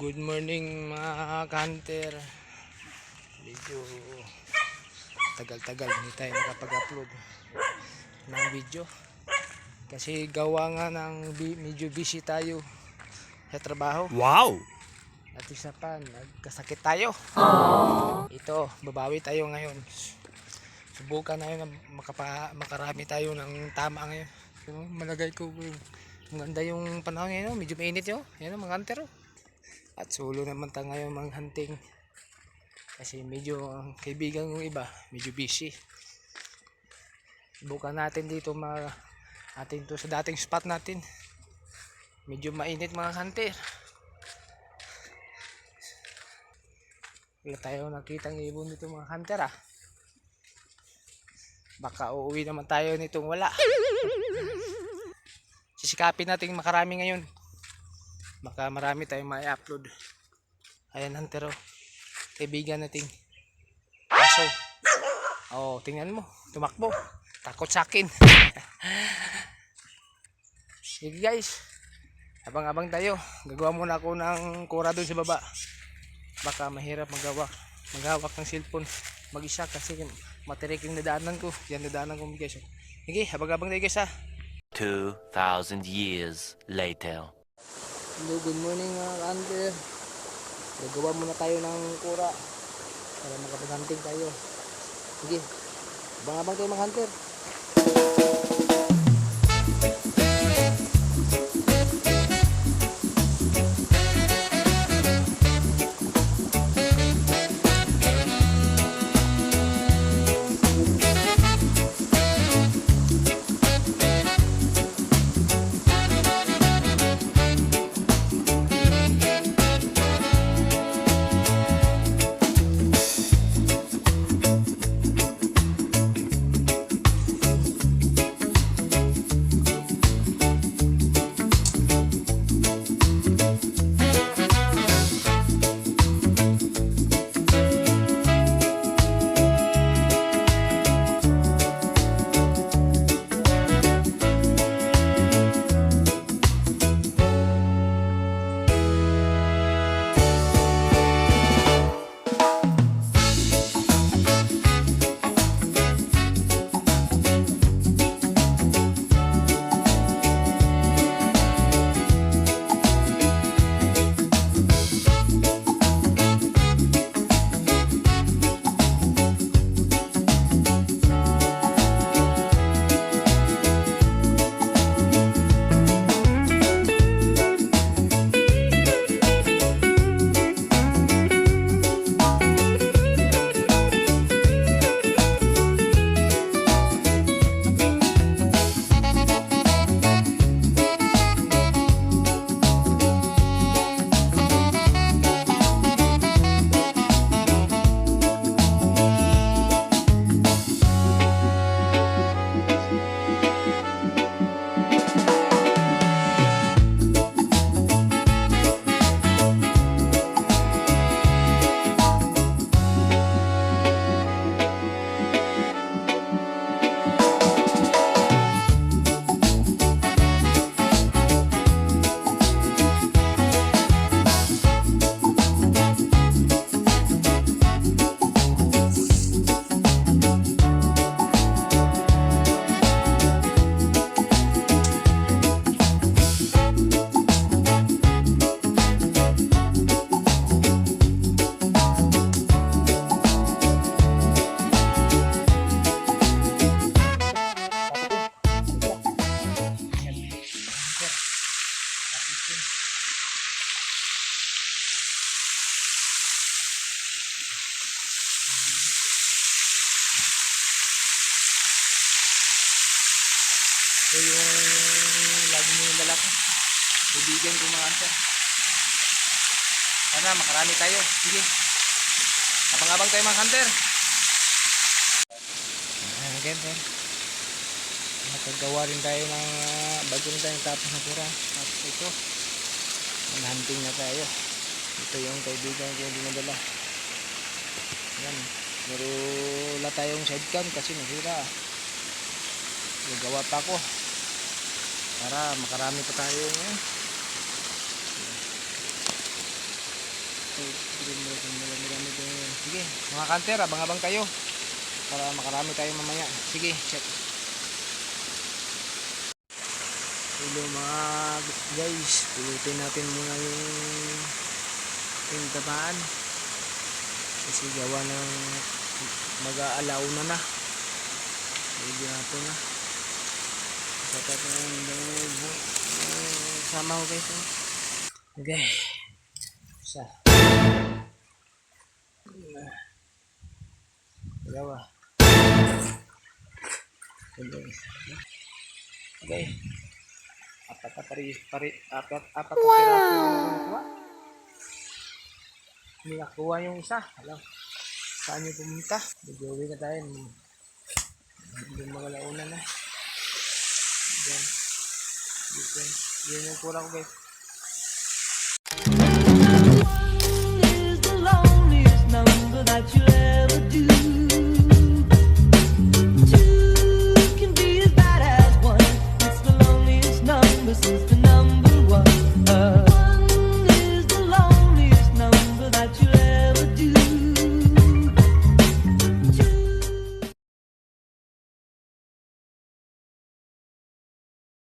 Good morning mga hunter. Medyo tagal-tagal hindi tayo nakapag-upload ng video kasi gawa nga ng medyo busy tayo sa trabaho. Wow! At isa pa, nagkasakit tayo. Ito, babawi tayo ngayon. Subukan na yun na makarami tayo ng tama ngayon. Malagay ko, maganda yung panahon ngayon, medyo mainit yun. Yan mga hunter. At solo naman tayo ngayon mga hunting. Kasi medyo ang kaibigan yung iba, medyo busy. Subukan natin dito atin to sa dating spot natin. Medyo mainit mga hunter. Wala tayo nakitang ibon dito mga hunter ah. Baka uuwi naman tayo nitong wala. Sisikapin natin makarami ngayon. Baka marami tayong ma-upload. Ayan hunter oh. Kaibigan nating aso. Oh, tingnan mo, tumakbo. Takot sa akin. Sige guys. Abang-abang tayo. Gagawa muna ako ng kura doon sa baba. Baka mahirap maghawak ng cellphone mag-isa kasi matirik yung nadaanan ko. Yan nadaanan ko guys. Sige, abang-abang tayo guys ha. 2,000 years later. Hello, good morning mga hunter. Gagawa muna tayo ng kura para makapag-hunting tayo. Sige, abang-abang tayo mga hunter. Ito yung lagi nyo yung lalaki. Kaibigan ko mga hunter. Sana makarami tayo. Sige. Abang-abang tayo mga hunter. Ayan ganyan. Nakagawa rin tayo ng bago rin tayo tapos na pura. At ito. Hunting na tayo. Ito yung kaibigan ko yung dinadala. Ayan. Pero wala tayong sidecam kasi nasira. Gagawa pa ako para makarami pa tayo ngayon. Sige, mga kanter, abang-abang kayo. Para makarami tayo mamaya. Sige, check. Hello mga guys, pulutin natin muna yung tamaan. Kasi gawa ng mag-aalaw na. Medyo nato na. Sapat na yung sama ko guys. Okay. Isa. Dalawa. Okay. Apat na piraso yung nakuha. Hindi nakuha yung isa. Alam. Saan yung pumunta? Mag-uwi na tayo. Hindi mga launa na. Diyan. Diyan yung pula ko guys.